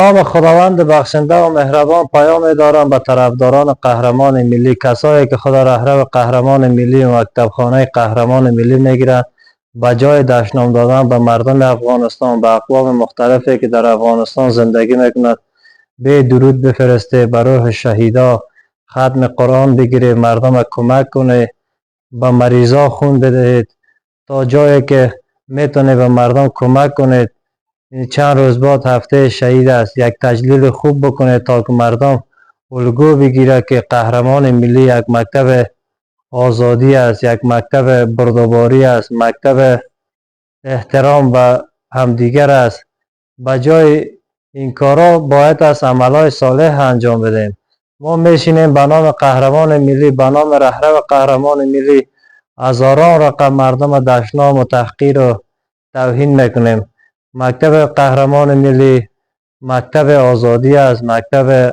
نام خداوند بخشنده و مهربان پیام دارم به طرفداران قهرمان ملی، کسایی که خود رهرو قهرمان ملی و مکتبخانه قهرمان ملی میگیرند. به جای دشنام دادن به مردم افغانستان، به اقوام مختلفی که در افغانستان زندگی میکنند، به درود بفرسته، به روح شهیدا ختم قرآن بگیرید، مردم کمک کنید، به مریضا خون بدهید، تا جایی که میتونید به مردم کمک کنید. چند روز بعد هفته شهید است، یک تجلیل خوب بکنید تا که مردم الگو بگیره که قهرمان ملی یک مکتب آزادی است، یک مکتب بردباری است، مکتب احترام به همدیگر است. بجای این کارا باید از عملهای صالح انجام بدیم. ما میشینیم به نام قهرمان ملی، به نام رهرو قهرمان ملی هزاران رقم مردم دشنام و تحقیر و توهین میکنیم. مکتب قهرمان ملی مکتب آزادی است، مکتب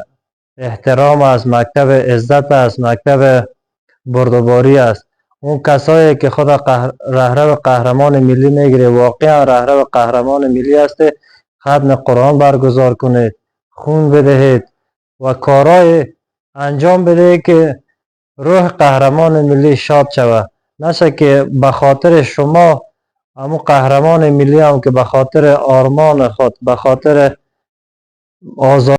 احترام است، مکتب عزت است، مکتب بردباری است. اون کسایی که خود رهرو قهرمان ملی میگیره، واقعا رهرو قهرمان ملی است، ختم قرآن برگزار کنید، خون بدهید و کارهای انجام بده که روح قهرمان ملی شاد شود. نشه که به خاطر شما همون قهرمان ملی هم که به خاطر آرمان خود، به خاطر آزادی